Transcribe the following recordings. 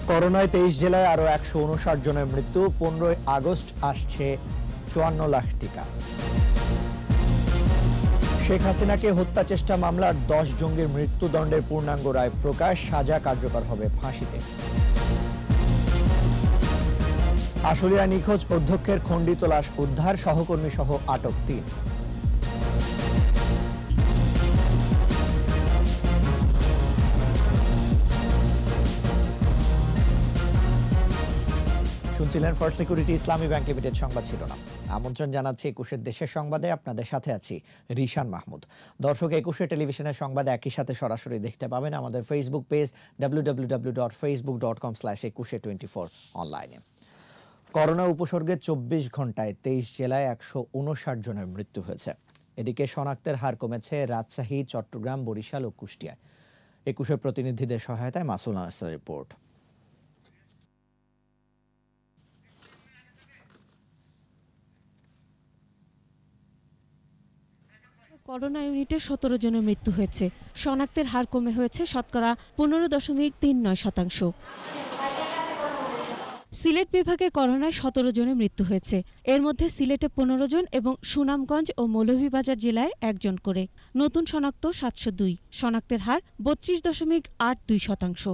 করোনায় 23 জেলায় আরো 159 জনের মৃত্যু। 15 আগস্ট আসছে 54 লাখ টিকা। শেখ হাসিনাকে হত্যা চেষ্টা মামলার 10 জঙ্গির মৃত্যুদণ্ডের পূর্ণাঙ্গ রায় প্রকাশ, সাজা কার্যকর হবে ফাঁসিতে। আশুলিয়া নিখোঁজ অধ্যক্ষের খণ্ডিত লাশ উদ্ধার, সহকর্মী সহ আটক 3। শুনছিলেন for security Islami bank limited সংবাদ শিরোনাম। আমন্ত্রণ জানাচ্ছি 21 দেশের সংবাদে। আপনাদের সাথে আছি রিশান মাহমুদ। দর্শক, 21 টেলিভিশনের সংবাদ একই সাথে সরাসরি দেখতে পাবেন আমাদের ফেসবুক পেজ www.facebook.com/2124 অনলাইনে। করোনা উপসর্গে 24 ঘন্টায় 23 জেলায় 159 জনের মৃত্যু হয়েছে। এদিকে শনাক্তের হার কমেছে রাজশাহী, চট্টগ্রাম, বরিশাল ও কুষ্টিয়ায়। 21 প্রতিনিধিদের সহায়তায় মাসুল আনসারের রিপোর্ট। করোনা ইউনিটে 17 জনের মৃত্যু হয়েছে। শনাক্তের হার কমে হয়েছে শতকরা 15.39%। সিলেট বিভাগে করোনায় 17 জনের মৃত্যু হয়েছে। এর মধ্যে সিলেটে 15 জন এবং সুনামগঞ্জ ও মৌলভীবাজার জেলায় 1 জন করে। নতুন শনাক্ত 702। শনাক্তের হার 32.82%।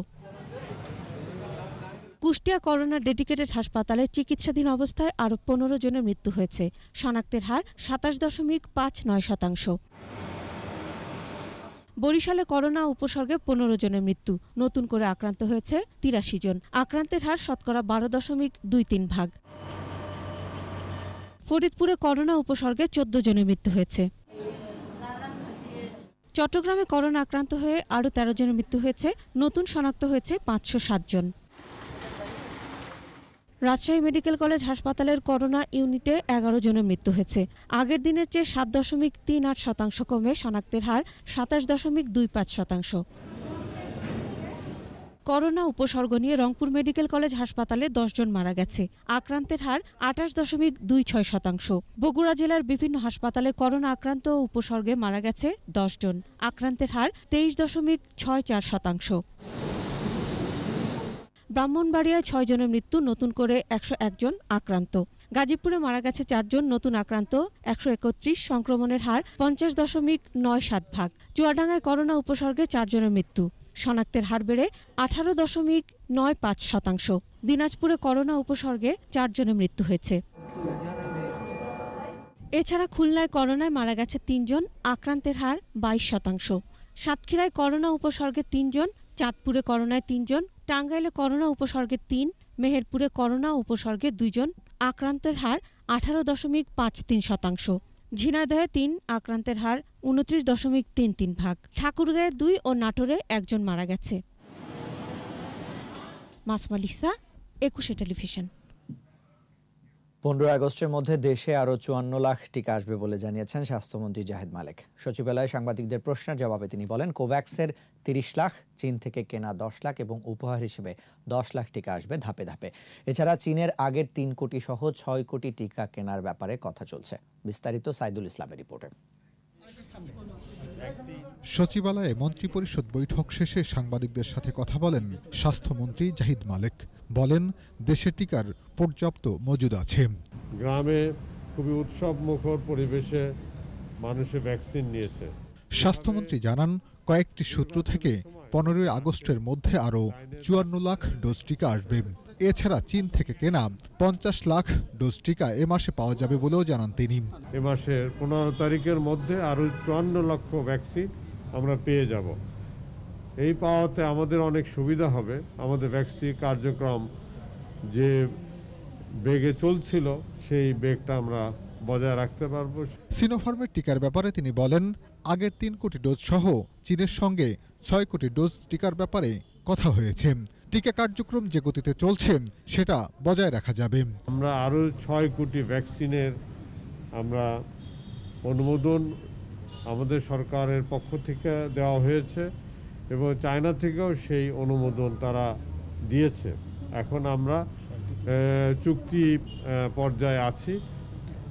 কুষ্টিয়া করোনা ডেডিকেটেড হাসপাতালে চিকিৎসাধীন অবস্থায় আরও 15 জনের মৃত্যু হয়েছে। শনাক্তের হার 27.59%। বরিশালে করোনা উপসর্গে 15 জনের মৃত্যু। নতুন করে আক্রান্ত হয়েছে 83 জন। আক্রান্তের হার শতকরা 12.23%। ফরিদপুরে করোনা উপসর্গে 14 জনের মৃত্যু হয়েছে। চট্টগ্রামে করোনা আক্রান্ত হয়ে আরও 13 জনের মৃত্যু হয়েছে। নতুন শনাক্ত হয়েছে 507 জন। রাজশাহী মেডিকেল কলেজ হাসপাতালের করোনা ইউনিটে 11 জনের মৃত্যু হয়েছে। আগের দিনের চেয়ে 7.38% কমে শনাক্তের হার 27.25%। করোনা উপসর্গ নিয়ে রংপুর মেডিকেল কলেজ হাসপাতালে 10 জন মারা গেছে। আক্রান্তের হার 28.26%। বগুড়া জেলার বিভিন্ন হাসপাতালে করোনা আক্রান্ত ও উপসর্গে মারা গেছে 10 জন। আক্রান্তের হার 23.64%। ব্রাহ্মণবাড়িয়ায় 6 জনের মৃত্যু, নতুন করে 101 জন আক্রান্ত। গাজীপুরে মারা গেছে 4 জন, নতুন আক্রান্ত 131। সংক্রমণের হার 50.97%। চুয়াডাঙ্গায় করোনা উপসর্গে 4 জনের মৃত্যু। শনাক্তের হার বেড়ে 18.95%। দিনাজপুরে করোনা উপসর্গে 4 জনের মৃত্যু হয়েছে। এছাড়া খুলনায় করোনায় মারা গেছে 3 জন, আক্রান্তের হার 22%। সাতক্ষীরায় করোনা উপসর্গে 3 জন, চাঁদপুরে করোনায় 3 জন, টাঙ্গাইলে করোনা উপসর্গে 3, মেহেরপুরে করোনা উপসর্গে 2 জন, আক্রান্তের হার 18.53%। ঝিনাইদহে 3, আক্রান্তের হার 29.33%। ঠাকুরগাঁয়ে 2 ও নাটোরে 1 জন মারা গেছে। Masuma Lisa, 21 television. 15 আগস্টের মধ্যে দেশে আরো 54 লাখ টিকা আসবে বলে জানিয়েছেন স্বাস্থ্যমন্ত্রী জাহিদ মালেক। সচিবালয়ে সাংবাদিকদের প্রশ্নের জবাবে তিনি বলেন, কোভ্যাক্সের 30 লাখ, চীন থেকে কেনা 10 লাখ এবং উপহার হিসেবে 10 লাখ টিকা আসবে ধাপে ধাপে। এছাড়া চীনের আগের 3 কোটি সহ 6 কোটি টিকা কেনার ব্যাপারে কথা চলছে। বিস্তারিত সাইদুল ইসলামের রিপোর্টে। সচিবালয়ে মন্ত্রিপরিষদ বৈঠক শেষে সাংবাদিকদের সাথে কথা বলেন স্বাস্থ্যমন্ত্রী জাহিদ মালেক। বলেন, দেশে টিকার পর্যাপ্ত মজুদ আছে। গ্রামে খুবই উৎসব মুখর পরিবেশে মানুষে ভ্যাকসিন নিয়েছে। স্বাস্থ্যমন্ত্রী জানান, কয়েকটি সূত্র থেকে 15 আগস্টের মধ্যে আরও 54 লাখ ডোজ টিকা আসবে। এছাড়া চীন থেকে কেনা 50 লাখ ডোজ টিকা এ মাসে পাওয়া যাবে বলেও জানান তিনি। এ মাসের 15 তারিখের মধ্যে আরও 54 লক্ষ ভ্যাকসিন আমরা পেয়ে যাব। এই পাওয়াতে আমাদের অনেক সুবিধা হবে। আমাদের ভ্যাকসিন কার্যক্রম যে বেগে চলছিল সেই বেগটা আমরা বজায় রাখতে পারবো। সিনোফার্মের টিকার ব্যাপারে তিনি বলেন, আগের 3 কোটি ডোজ সহ চীনের সঙ্গে 6 কোটি ডোজ টিকার ব্যাপারে কথা হয়েছে। টিকা কার্যক্রম যে গতিতে চলছে সেটা বজায় রাখা যাবে। আমরা আরও 6 কোটি ভ্যাকসিনের আমরা অনুমোদন আমাদের সরকারের পক্ষ থেকে দেওয়া হয়েছে এবং চায়না থেকেও সেই অনুমোদন তারা দিয়েছে। এখন আমরা চুক্তি পর্যায়ে আছি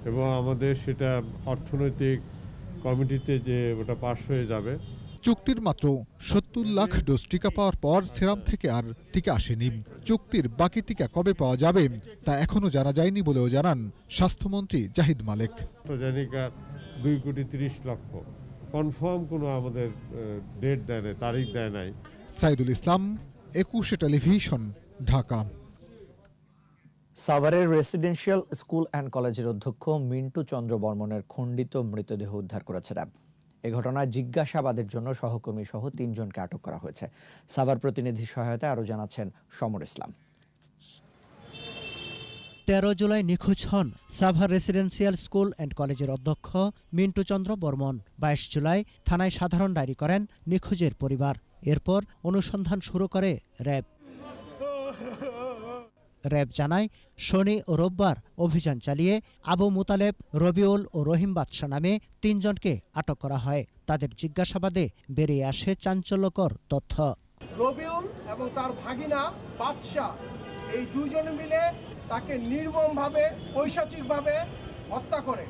এবং আমাদের সেটা অর্থনৈতিক কমিটিতে যে ওটা পাস হয়ে যাবে। চুক্তির মাত্র ৭০ লাখ ডোজ টিকা পাওয়ার পর সেরাম থেকে আর টিকা আসেনি। চুক্তির বাকি টিকা কবে পাওয়া যাবে তা এখনো জানা যায়নি বলেও জানান স্বাস্থ্যমন্ত্রী জাহিদ মালেক। অ্যাস্ট্রাজেনেকার 2,30,00,000 কনফার্ম কোনো আমাদের ডেট দেয় নাই, তারিখ দেয় নাই। সাইদুল ইসলাম, ২১ টেলিভিশন, ঢাকা। সাভারের রেসিডেন্সিয়াল স্কুল অ্যান্ড কলেজের অধ্যক্ষ মিন্টু চন্দ্র বর্মনের খণ্ডিত মৃতদেহ উদ্ধার করেছে র্যাব। এ ঘটনায় জিজ্ঞাসাবাদের জন্য সহকর্মী সহ ৩ জনকে আটক করা হয়েছে। সাভার প্রতিনিধির সহায়তায় আরও জানাচ্ছেন সমর ইসলাম। ১৩ জুলাই নিখোঁজ হন সাভার রেসিডেন্সিয়াল স্কুল অ্যান্ড কলেজের অধ্যক্ষ মিন্টু চন্দ্র বর্মন। ২২ জুলাই থানায় সাধারণ ডায়েরি করেন নিখোঁজের পরিবার। এরপর অনুসন্ধান শুরু করে র্যাব। র্যাব জানায়, শনি ও রোববার অভিযান চালিয়ে আবু মুতালেব, রবিউল ও রহিম বাদশা নামে ৩ জনকে আটক করা হয়। তাদের জিজ্ঞাসাবাদে বেরিয়ে আসে চাঞ্চল্যকর তথ্য। রবিউল এবং তার ভাগিনা বাদশা এই দুজনে মিলে তাকে নির্মমভাবে, পৈশাচিকভাবে হত্যা করে।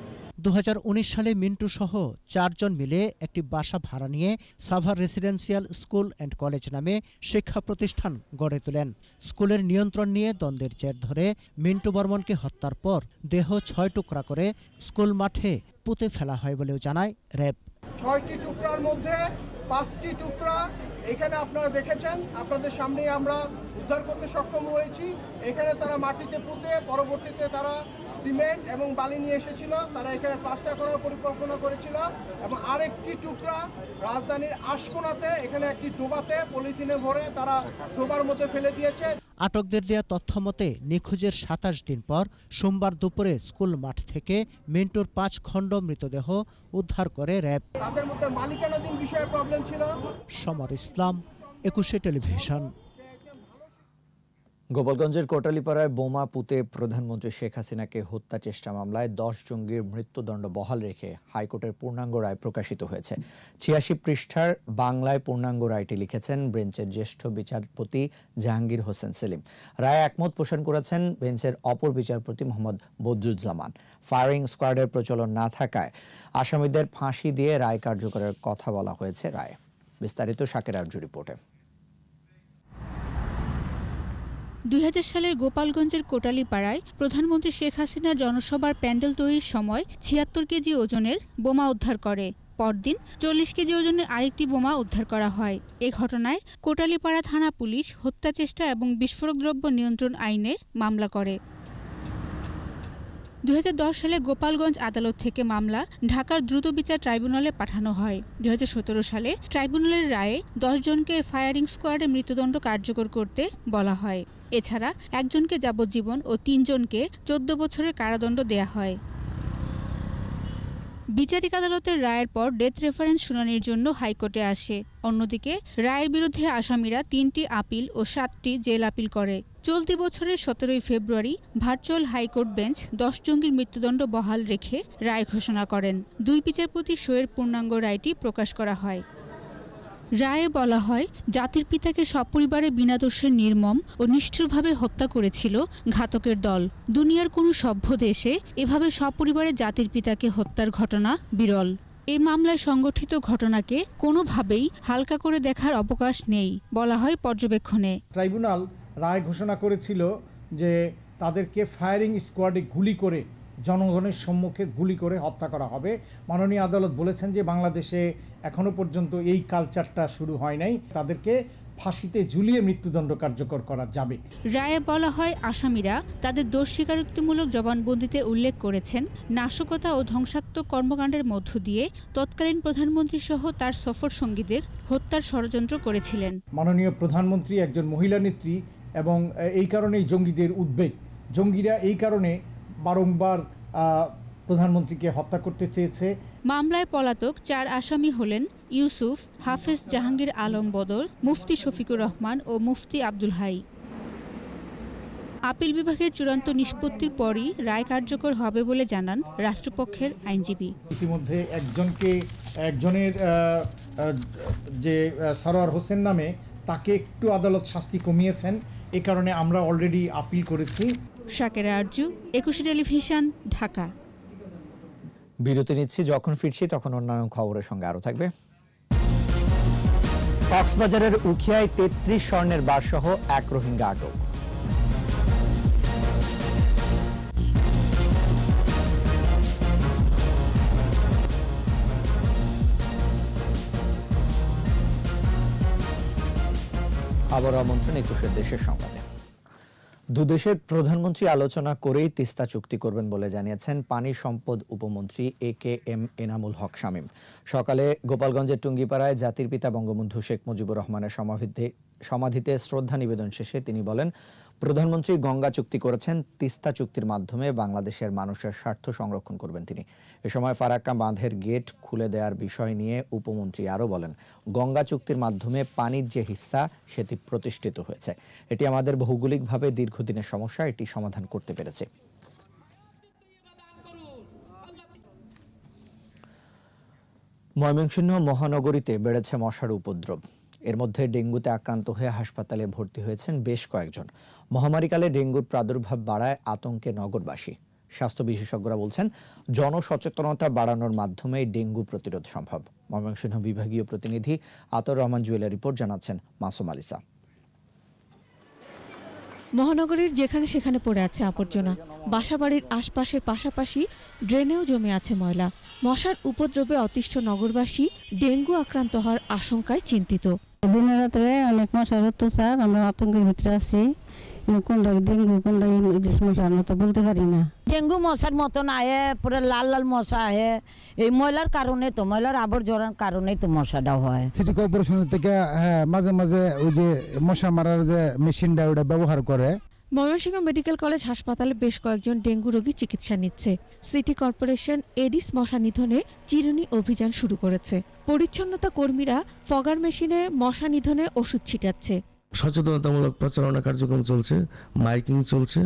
২০১৯ সালে মিন্টু সহ ৪ জন মিলে একটি বাসা ভাড়া নিয়ে Savar residential school and college নামে শিক্ষা প্রতিষ্ঠান গড়ে তোলেন। স্কুলের নিয়ন্ত্রণ নিয়ে দ্বন্দ্বের জের ধরে মিন্টু বর্মনকে হত্যার পর দেহ ৬ টুকরা করে স্কুল মাঠে পুঁতে ফেলা হয় বলেও জানায় র্যাব। ৬টি টুকরার মধ্যে ৫টি টুকরা এখানে আপনারা দেখেছেন, আপনাদের সামনেই আমরা উদ্ধার করতে সক্ষম হয়েছি। এখানে তারা মাটিতে পুঁতে পরবর্তীতে তারা সিমেন্ট এবং বালি নিয়ে এসেছিল, তারা এখানে প্লাস্টার করার পরিকল্পনা করেছিল। এবং আরেকটি টুকরা রাজধানীর আশকোনাতে এখানে একটি ডোবাতে পলিথিনে ভরে তারা ডোবার মধ্যে ফেলে দিয়েছে। আটকদের দেয়া তথ্য মতে নিখোঁজের ২৭ দিন পর সোমবার দুপুরে স্কুল মাঠ থেকে মিন্টুর ৫ খণ্ড মৃতদেহ উদ্ধার করে র্যাব। তাদের মধ্যে মালিকানাধীন বিষয়ে প্রবলেম ছিল। সমর ইসলাম, ২১ টেলিভিশন। গোপালগঞ্জের কোটালীপাড়ায় বোমা পুঁতে প্রধানমন্ত্রী শেখ হাসিনাকে হত্যা চেষ্টা মামলায় ১০ জঙ্গির মৃত্যুদণ্ড বহাল রেখে হাইকোর্টের পূর্ণাঙ্গ রায় প্রকাশিত হয়েছে। ৮৬ পৃষ্ঠার বাংলায় পূর্ণাঙ্গ রায়টি লিখেছেন বেঞ্চের জ্যেষ্ঠ বিচারপতি জাহাঙ্গীর হোসেন সেলিম। রায়ে একমত পোষণ করেছেন বেঞ্চের অপর বিচারপতি মোহাম্মদ বদরুজ্জামান। ফায়ারিং স্কোয়াডের প্রচলন না থাকায় আসামিদের ফাঁসি দিয়ে রায় কার্যকরের কথা বলা হয়েছে রায়ে। বিস্তারিত শাকের আরজু রিপোর্টে। ২০০০ সালের গোপালগঞ্জের কোটালীপাড়ায় প্রধানমন্ত্রী শেখ হাসিনার জনসভার প্যান্ডেল তৈরির সময় ৭৬ কেজি ওজনের বোমা উদ্ধার করে। পরদিন ৪০ কেজি ওজনের আরেকটি বোমা উদ্ধার করা হয়। এ ঘটনায় কোটালীপাড়া থানা পুলিশ হত্যাচেষ্টা এবং বিস্ফোরক দ্রব্য নিয়ন্ত্রণ আইনে মামলা করে। ২০১০ সালে গোপালগঞ্জ আদালত থেকে মামলা ঢাকার দ্রুত বিচার ট্রাইব্যুনালে পাঠানো হয়। ২০১৭ সালে ট্রাইব্যুনালের রায়ে ১০ জনকে ফায়ারিং স্কোয়াডে মৃত্যুদণ্ড কার্যকর করতে বলা হয়। এছাড়া একজনকে যাবজ্জীবন ও ৩ জনকে ১৪ বছরের কারাদণ্ড দেয়া হয়। বিচারিক আদালতের রায়ের পর ডেথ রেফারেন্স শুনানির জন্য হাইকোর্টে আসে। অন্যদিকে রায়ের বিরুদ্ধে আসামিরা ৩টি আপিল ও ৭টি জেল আপিল করে। চলতি বছরের ১৭ ফেব্রুয়ারি ভার্চুয়াল হাইকোর্ট বেঞ্চ ১০ জঙ্গির মৃত্যুদণ্ড বহাল রেখে রায় ঘোষণা করেন। ২ বিচারপতি শোয়ের পূর্ণাঙ্গ রায়টি প্রকাশ করা হয়। রায়ে বলা হয়, জাতির পিতাকে সপরিবারে বিনা দোষে নির্মম ও নিষ্ঠুরভাবে হত্যা করেছিল ঘাতকের দল। দুনিয়ার কোনো সভ্য দেশে এভাবে সপরিবারে জাতির পিতাকে হত্যার ঘটনা বিরল। এ মামলায় সংগঠিত ঘটনাকে কোনোভাবেই হালকা করে দেখার অবকাশ নেই বলা হয় পর্যবেক্ষণে। ট্রাইব্যুনাল রায় ঘোষণা করেছিল যে তাদেরকে ফায়ারিং স্কোয়াডে গুলি করে, জনগণের সম্মুখে গুলি করে হত্যা করা হবে। মাননীয় আদালত বলেছেন যে বাংলাদেশে এখনো পর্যন্ত এই কালচারটা শুরু হয় নাই, তাদেরকে ফাঁসিতে ঝুলিয়ে মৃত্যুদণ্ড কার্যকর করা যাবে। রায়ে বলা হয়, আসামিরা তাদের দোষ স্বীকারোক্তিমূলক জবানবন্দিতে উল্লেখ করেছেন নাশকতা ও ধ্বংসাত্মক কর্মকাণ্ডের মধ্য দিয়ে তৎকালীন প্রধানমন্ত্রী সহ তার সফর সঙ্গীদের হত্যার ষড়যন্ত্র করেছিলেন। মাননীয় প্রধানমন্ত্রী একজন মহিলা নেত্রী এবং এই কারণেই জঙ্গিদের উদ্বেগ। জঙ্গিরা এই কারণে বারংবার প্রধানমন্ত্রীকে হত্যা করতে চেয়েছে। মামলায় পলাতক ৪ আসামি হলেন ইউসুফ, হাফেজ জাহাঙ্গীর আলম বদর, মুফতি শফিকুর রহমান ও মুফতি আব্দুল হাই। আপিল বিভাগের চূড়ান্ত নিষ্পত্তির পরই রায় কার্যকর হবে বলে জানান রাষ্ট্রপক্ষের আইনজীবী। ইতিমধ্যে একজনের যে সারোয়ার হোসেন নামে, তাকে একটু আদালত শাস্তি কমিয়েছেন। এ কারণে আমরা অলরেডি আপিল করেছি। শাকেরা আরজু, ২১ টেলিভিশন, ঢাকা। বিরতি নিচ্ছি, যখন ফিরছি তখন অন্যান্য খবরের সঙ্গে আরও থাকবে। কক্সবাজারের উখিয়ায় ৩৩ স্বর্ণের বার সহ এক রোহিঙ্গা আটক। আবার আমন্ত্রণ ২১ দেশের সংবাদে। দুদেশের প্রধানমন্ত্রী আলোচনা করেই তিস্তা চুক্তি করবেন বলে জানিয়েছেন পানি সম্পদ উপমন্ত্রী AKM এনামুল হক শামীম। সকালে গোপালগঞ্জের টুঙ্গিপাড়ায় জাতির পিতা বঙ্গবন্ধু শেখ মুজিবুর রহমানের সমাধিতে শ্রদ্ধা নিবেদন শেষে তিনি বলেন, প্রধানমন্ত্রী গঙ্গা চুক্তি করেছেন, তিস্তা চুক্তির মাধ্যমে বাংলাদেশের মানুষের স্বার্থ সংরক্ষণ করবেন তিনি। এ সময় ফারাক্কা বাঁধের গেট খুলে দেওয়ার বিষয় নিয়ে উপমন্ত্রী আরও বলেন, গঙ্গা চুক্তির মাধ্যমে পানির যে হিস্সা সেটি প্রতিষ্ঠিত হয়েছে। এটি আমাদের ভৌগোলিকভাবে দীর্ঘদিনের সমস্যা, এটি সমাধান করতে পেরেছে। ময়মনসিংহ মহানগরীতে বেড়েছে মশার উপদ্রব। এর মধ্যে ডেঙ্গুতে আক্রান্ত হয়ে হাসপাতালে ভর্তি হয়েছেন বেশ কয়েকজন। মহামারীকালে ডেঙ্গুর প্রাদুর্ভাব বাড়ায় আতঙ্কে নগরবাসী। স্বাস্থ্য বিশেষজ্ঞরা বলছেন, জনসচেতনতা বাড়ানোর মাধ্যমে ডেঙ্গু প্রতিরোধ সম্ভব। ময়মনসিংহ বিভাগীয় প্রতিনিধি আতর রহমান জুয়েলের রিপোর্ট, জানাচ্ছেন মাসুম আলিসা। মহানগরীর যেখানে সেখানে পড়ে আছে আবর্জনা। বাসাবাড়ির আশপাশের পাশাপাশি ড্রেনেও জমে আছে ময়লা। মশার উপদ্রবে অতিষ্ঠ নগরবাসী ডেঙ্গু আক্রান্ত হওয়ার আশঙ্কায় চিন্তিত। দিনে রাত্রে অনেক মশার অত্যাচার, আমরা আতঙ্কের ভিতরে আছি। কোনটা ডেঙ্গু কোনটা ইলিশ মশার মতো বলতে পারি না। ডেঙ্গু মশার মতন আহে, পুরো লাল লাল মশা আহে। এই ময়লার কারণে তো, ময়লার আবর্জনার কারণেই তো মশাটা হয়। সিটি কর্পোরেশন থেকে মাঝে মাঝে ওই যে মশা মারার যে মেশিনটা ওটা ব্যবহার করে। ময়মনসিংহ মেডিকেল কলেজ হাসপাতালে বেশ কয়েকজন ডেঙ্গু রোগী চিকিৎসা নিচ্ছে। সিটি কর্পোরেশন এডিস মশা নিধনে চিরুনি অভিযান শুরু করেছে। পরিচ্ছন্নতা কর্মীরা ফগার মেশিনে মশা নিধনে ওষুধ ছিটাচ্ছে। সচেতনতামূলক প্রচারণা কার্যক্রম চলছে, মাইকিং চলছে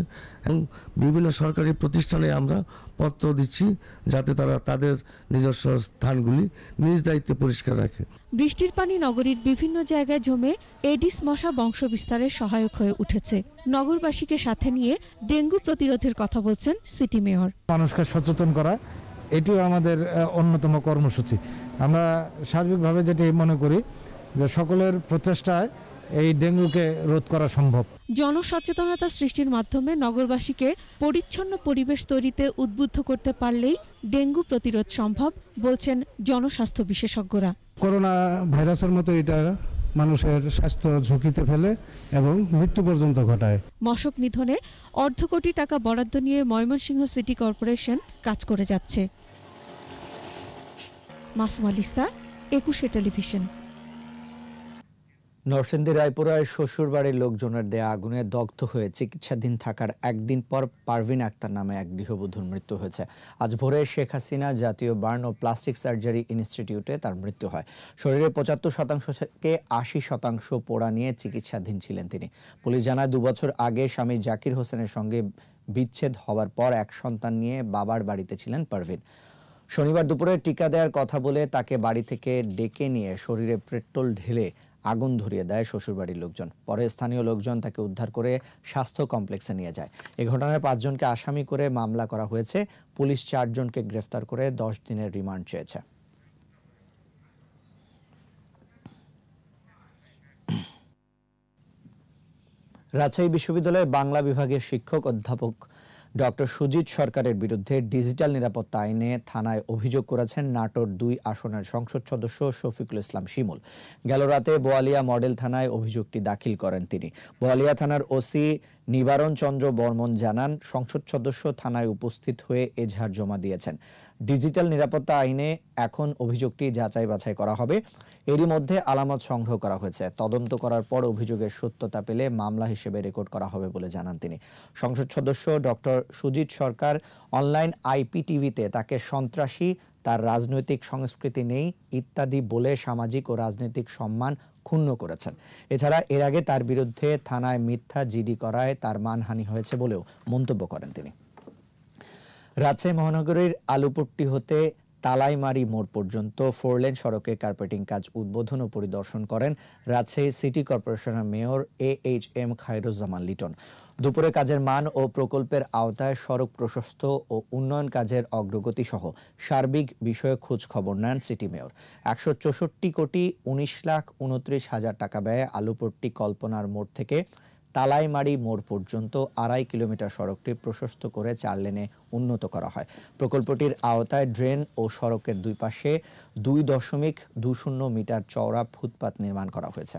এবং বিভিন্ন সরকারি প্রতিষ্ঠানে আমরা পত্র দিচ্ছি যাতে তারা তাদের নিজস্ব স্থানগুলি নিজ দায়িত্বে পরিষ্কার রাখে। বৃষ্টির পানি নগরীর বিভিন্ন জায়গায় জমে এডিস মশা বংশ বিস্তারের সহায়ক হয়ে উঠেছে। নগরবাসীকে সাথে নিয়ে ডেঙ্গু প্রতিরোধের কথা বলছেন সিটি মেয়র। মানুষকে সচেতন করা এটিও আমাদের অন্যতম কর্মসূচি। আমরা সার্বিকভাবে যেটি মনে করি যে সকলের প্রচেষ্টায় এই ডেঙ্গুকে রোধ করা সম্ভব। জনসচেতনতা সৃষ্টির মাধ্যমে নগরবাসীকে পরিচ্ছন্ন পরিবেশ তৈরিতে উদ্বুদ্ধ করতে পারলেই ডেঙ্গু প্রতিরোধ সম্ভব বলছেন জনস্বাস্থ্য বিশেষজ্ঞরা। করোনা ভাইরাসের মতো এটা মানুষের স্বাস্থ্য ঝুঁকিতে ফেলে এবং মৃত্যু পর্যন্ত ঘটায়। মশক নিধনে অর্ধ কোটি টাকা বরাদ্দ নিয়ে ময়মনসিংহ সিটি কর্পোরেশন কাজ করে যাচ্ছে। মাসুম আলিসা, ২১ টেলিভিশন। নরসিংদী রায়পুরায় শ্বশুরবাড়ির লোকজনের দেয়া আগুনে দগ্ধ হয়ে চিকিৎসাধীন থাকার একদিন পর পারভিন আক্তার নামে এক গৃহবধূর মৃত্যু হয়েছে। আজ ভোরে শেখ হাসিনা জাতীয় বার্ন ও প্লাস্টিক সার্জারি ইনস্টিটিউটে তার মৃত্যু হয়। শরীরের ৭৫% থেকে ৮০% পোড়া নিয়ে চিকিৎসাধীন ছিলেন তিনি। পুলিশ জানায়, ২ বছর আগে স্বামী জাকির হোসেনের সঙ্গে বিচ্ছেদ হওয়ার পর এক সন্তান নিয়ে বাবার বাড়িতে ছিলেন পারভিন। শনিবার দুপুরে টিকা দেওয়ার কথা বলে তাকে বাড়ি থেকে ডেকে নিয়ে শরীরে পেট্রোল ঢেলে আগুন ধরিয়ে দেয় শ্বশুরবাড়ির লোকজন। পরে স্থানীয় লোকজন তাকে উদ্ধার করে স্বাস্থ্য কমপ্লেক্সে নিয়ে যায়। এ ঘটনায় ৫ জনকে আসামি করে মামলা করা হয়েছে। পুলিশ ৪ জনকে গ্রেফতার করে ১০ দিনের রিমান্ড চেয়েছে। রাজশাহী বিশ্ববিদ্যালয়ের বাংলা বিভাগের শিক্ষক অধ্যাপক ডক্টর সুজিত সরকারের বিরুদ্ধে ডিজিটাল নিরাপত্তা আইনে থানায় অভিযোগ করেছেন নাটোর ২ আসনের সংসদ সদস্য শফিকুল ইসলাম শিমুল। গেল রাতে বোয়ালিয়া মডেল থানায় অভিযোগটি দাখিল করেন তিনি। বোয়ালিয়া থানার ওসি নিবারণ চন্দ্র বর্মন জানান, সংসদ সদস্য থানায় উপস্থিত হয়ে এজাহার জমা দিয়েছেন। ডিজিটাল নিরাপত্তা আইনে এখন অভিযোগটি যাচাই বাছাই করা হবে। এরই মধ্যে আলামত সংগ্রহ করা হয়েছে। তদন্ত করার পর অভিযোগের সত্যতা পেলে মামলা হিসেবে রেকর্ড করা হবে বলে জানান তিনি। সংসদ সদস্য ডক্টর সুজিত সরকার অনলাইন IPTVতে তাকে সন্ত্রাসী, তার রাজনৈতিক সংস্কৃতি নেই ইত্যাদি বলে সামাজিক ও রাজনৈতিক সম্মান ক্ষুণ্ণ করেছেন। এছাড়া এর আগে তার বিরুদ্ধে থানায় মিথ্যা জিডি করায় তার মানহানি হয়েছে বলেও মন্তব্য করেন তিনি। রাজশাহী মহানগরীর আলুপট্টি হতে তালাইমারি মোড় পর্যন্ত 4 লেন সড়কে কার্পেটিং কাজ উদ্বোধন ও পরিদর্শন করেন রাজশাহী সিটি কর্পোরেশনের মেয়র AHM খায়রুজ্জামান লিটন। দুপুরে কাজের মান ও প্রকল্পের আওতায় সড়ক প্রশস্ত ও উন্নয়ন কাজের অগ্রগতি সহ সার্বিক বিষয়ে খোঁজ খবর নেন সিটি মেয়র। 164 কোটি 19,29,000 টাকা ব্যয়ে আলুপট্টি কল্পনার মোড় থেকে তালাইমারি মোড় পর্যন্ত 2.5 কিলোমিটার সড়কটি প্রশস্ত করে 4 লেনে উন্নত করা হয়। প্রকল্পটির আওতায় ড্রেন ও সড়কের দুই পাশে 2.20 মিটার চওড়া ফুটপাত নির্মাণ করা হয়েছে।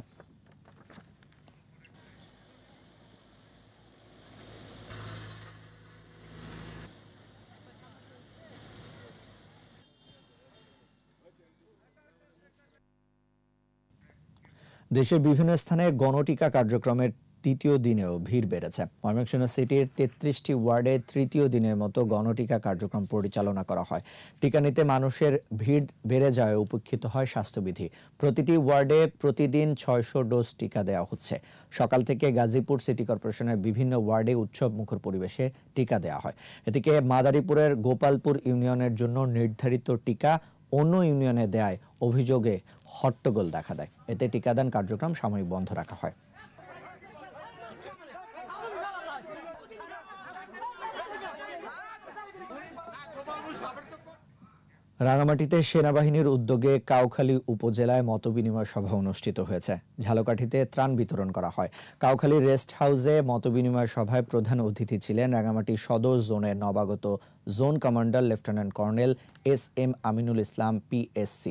দেশের বিভিন্ন স্থানে গণটিকা কার্যক্রমের তৃতীয় দিনেও ভিড় বেড়েছে। ময়মনসিংহ সিটির 33টি ওয়ার্ডে তৃতীয় দিনের মতো গণটিকা কার্যক্রম পরিচালনা করা হয়। টিকা নিতে মানুষের ভিড় বেড়ে যাওয়ায় উপেক্ষিত হয় স্বাস্থ্যবিধি। প্রতিটি ওয়ার্ডে প্রতিদিন 600 ডোজ টিকা দেওয়া হচ্ছে। সকাল থেকে গাজীপুর সিটি কর্পোরেশনের বিভিন্ন ওয়ার্ডে উৎসব মুখর পরিবেশে টিকা দেওয়া হয়। এদিকে মাদারীপুরের গোপালপুর ইউনিয়নের জন্য নির্ধারিত টিকা অন্য ইউনিয়নে দেয়ায় অভিযোগে হট্টগোল দেখা দেয়। এতে টিকাদান কার্যক্রম সাময়িক বন্ধ রাখা হয়। রাঙামাটিতে সেনাবাহিনীর উদ্যোগে কাউখালী উপজেলায় মতবিনিময় সভা অনুষ্ঠিত হয়েছে। ঝালকাঠিতে ত্রাণ বিতরণ করা হয়। কাউখালী রেস্ট হাউসে মতবিনিময় সভায় প্রধান অতিথি ছিলেন রাঙামাটি সদর জোনের নবাগত zone commander lieutenant colonel SM Aminul Islam PSC।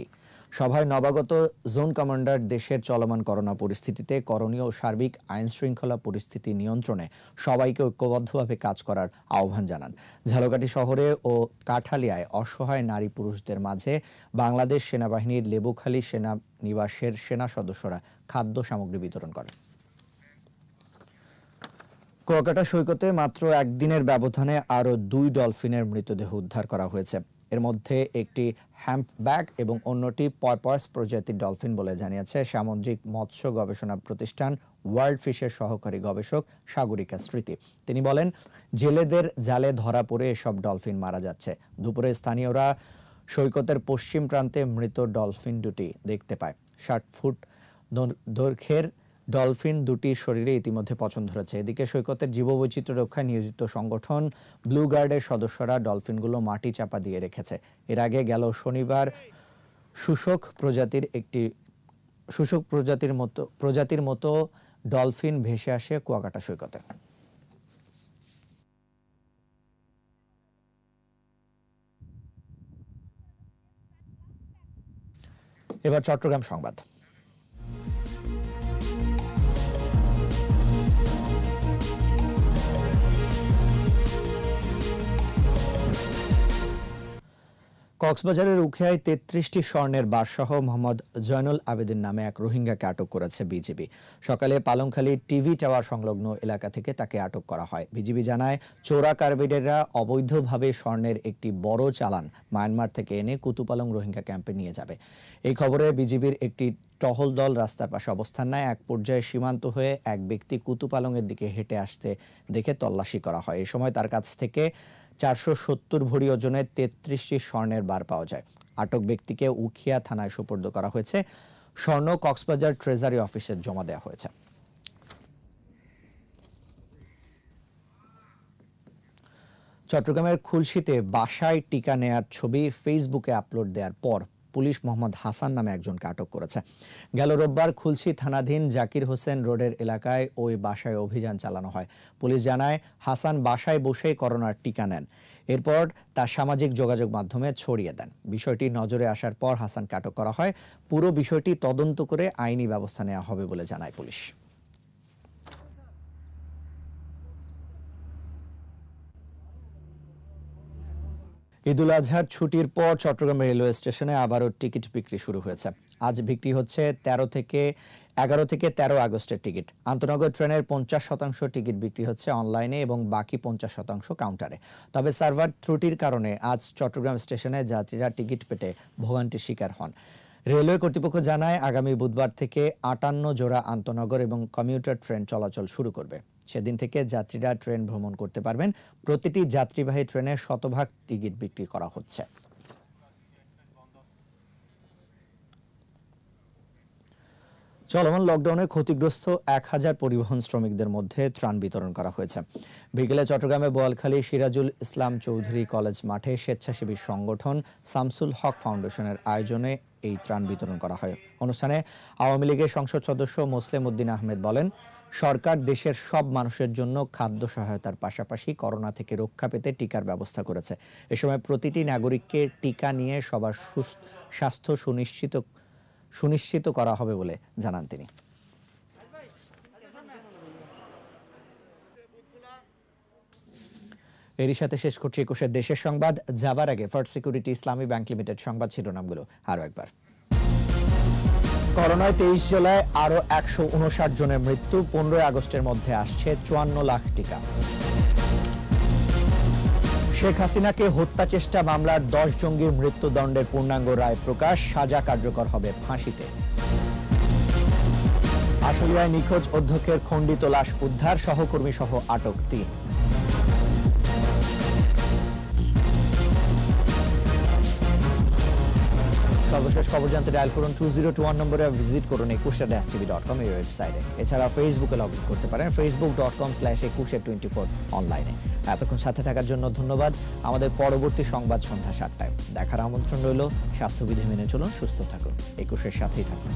সভায় নবাগত জোন কমান্ডার দেশের চলমান করোনা পরিস্থিতিতে করণীয় ও সার্বিক আইন শৃঙ্খলা পরিস্থিতি নিয়ন্ত্রণে সবাইকে ঐক্যবদ্ধভাবে কাজ করার আহ্বান জানান। ঝালকাঠি শহরে ও কাঠালিয়ায় অসহায় নারী পুরুষদের মাঝে বাংলাদেশ সেনাবাহিনীর লেবুখালী সেনানিবাসের সেনা সদস্যরা খাদ্য সামগ্রী বিতরণ করেন। কুয়াকাটা সৈকতে মাত্র একদিনের ব্যবধানে আরও 2 ডলফিনের মৃতদেহ উদ্ধার করা হয়েছে। এর মধ্যে একটি হ্যাম্পব্যাক এবং অন্যটি পয়পস প্রজাতির ডলফিন বলে জানিয়েছে সামুদ্রিক মৎস্য গবেষণা প্রতিষ্ঠান ওয়ার্ল্ড ফিশের সহকারী গবেষক সাগরিকা স্মৃতি। তিনি বলেন, জেলেদের জালে ধরা পড়ে এসব ডলফিন মারা যাচ্ছে। দুপুরে স্থানীয়রা সৈকতের পশ্চিম প্রান্তে মৃত ডলফিন দুটি দেখতে পায়। 60 ফুট দৈর্ঘ্যের ডলফিন দুটির শরীরে ইতিমধ্যে পচন ধরেছে। এদিকে সৈকতের জীববৈচিত্র্য রক্ষায় নিয়োজিত সংগঠন ব্লু গার্ডের সদস্যরা ডলফিনগুলো মাটি চাপা দিয়ে রেখেছে। এর আগে গেল শনিবার শুষ্ক প্রজাতির মতো ডলফিন ভেসে আসে কুয়াকাটা সৈকতে। এবার চট্টগ্রাম সংবাদ। কক্সবাজারের উখিয়ায় 33টি স্বর্ণের বারসহ মোহাম্মদ জয়নুল আবেদিন নামে এক রোহিঙ্গাকে আটক করেছে বিজিবি। সকালে পালংখালী টিভি টাওয়ার সংলগ্ন এলাকা থেকে তাকে আটক করা হয়। বিজিবি জানায়, চোরা কারবারিরা অবৈধভাবে স্বর্ণের একটি বড় চালান মায়ানমার থেকে এনে কুতুপালং রোহিঙ্গা ক্যাম্পে নিয়ে যাবে। এই খবরে বিজিবির একটি টহল দল রাস্তার পাশে অবস্থান নেয়। এক পর্যায়ে সীমান্ত হয়ে এক ব্যক্তি কুতুপালংয়ের দিকে হেঁটে আসতে দেখে তল্লাশি করা হয়। এ সময় তার কাছ থেকে 470 ভরি ওজনের 33টি স্বর্ণের বার পাওয়া যায়। আটক ব্যক্তিকে উখিয়া থানায় সোপর্দ করা হয়েছে। স্বর্ণ কক্সবাজার ট্রেজারি অফিসে জমা দেওয়া হয়েছে। চট্টগ্রামের খুলশীতে বাসায় টিকা নেয়ার ছবি ফেসবুকে আপলোড দেওয়ার পর পুলিশ মোহাম্মদ হাসান নামে একজনকে আটক করেছে। গেল রোববার খুলশী থানাধীন জাকির হোসেন রোডের এলাকায় ওই বাসায় অভিযান চালানো হয়। পুলিশ জানায়, হাসান বাসায় বসেই করোনার টিকা নেন। এরপর তা সামাজিক যোগাযোগ মাধ্যমে ছড়িয়ে দেন। বিষয়টি নজরে আসার পর হাসানকে আটক করা হয়। পুরো বিষয়টি তদন্ত করে আইনি ব্যবস্থা নেওয়া হবে বলে জানায় পুলিশ। ঈদুল আজহার ছুটির পর চট্টগ্রাম রেলওয়ে স্টেশনে আবারও টিকিট বিক্রি শুরু হয়েছে। আজ বিক্রি হচ্ছে 11 থেকে 13 আগস্টের টিকিট। আন্তনগর ট্রেনের 50% টিকিট বিক্রি হচ্ছে অনলাইনে এবং বাকি 50% কাউন্টারে। তবে সার্ভার ত্রুটির কারণে আজ চট্টগ্রাম স্টেশনে যাত্রীরা টিকিট পেতে ভোগান্তির শিকার হন। রেলওয়ে কর্তৃপক্ষ জানায়, আগামী বুধবার থেকে 58 জোড়া আন্তনগর এবং কমিউটার ট্রেন চলাচল শুরু করবে। সেদিন থেকে যাত্রীরা ট্রেন ভ্রমণ করতে পারবেন। প্রতিটি যাত্রীবাহী ট্রেনে 100% টিকিট বিক্রি করা হচ্ছে। চলমান লকডাউনে ক্ষতিগ্রস্ত 1000 পরিবহন শ্রমিকদের মধ্যে ত্রাণ বিতরণ করা হয়েছে। বিকেলে চট্টগ্রামে বোয়ালখালী সিরাজুল ইসলাম চৌধুরী কলেজ মাঠে স্বেচ্ছাসেবী সংগঠন শামসুল হক ফাউন্ডেশনের আয়োজনে এই ত্রাণ বিতরণ করা হয়। অনুষ্ঠানে আওয়ামী লীগের সংসদ সদস্য মোসলেম উদ্দিন আহমেদ বলেন, সরকার দেশের সব মানুষের জন্য খাদ্য সহায়তার পাশাপাশি করোনা থেকে রক্ষা পেতে টিকার ব্যবস্থা করেছে। এ সময় প্রতিটি নাগরিককে টিকা নিয়ে সবার স্বাস্থ্য সুনিশ্চিত করা হবে বলে জানান তিনি। এরই সাথে শেষ করছি 21 দেশের সংবাদ। যাবার আগে ফার্স্ট সিকিউরিটি ইসলামী ব্যাংক লিমিটেড সংবাদ শিরোনামগুলো আরো একবার। করোনায় 23 জুলাই আরো 159 জনের মৃত্যু। 15 আগস্টের মধ্যে আসছে 54 লাখ টিকা। শেখ হাসিনাকে হত্যা চেষ্টা মামলার 10 জঙ্গির মৃত্যুদণ্ডের পূর্ণাঙ্গ রায় প্রকাশ, সাজা কার্যকর হবে ফাঁসিতে। আশুলিয়ায় নিখোঁজ অধ্যক্ষের খণ্ডিত লাশ উদ্ধার, সহকর্মী সহ আটক 3। সর্বশেষ খবর জানতে ডায়াল করুন 2021 নম্বরে, ভিজিট করুন 21.tv.com এই ওয়েবসাইটে। এছাড়া ফেসবুকে লগ ইন করতে পারেন facebook.com/2124 অনলাইনে। এতক্ষণ সাথে থাকার জন্য ধন্যবাদ। আমাদের পরবর্তী সংবাদ সন্ধ্যা 7টায় দেখার আমন্ত্রণ রইল। স্বাস্থ্যবিধি মেনে চলুন, সুস্থ থাকুন, 21-এর সাথেই থাকুন।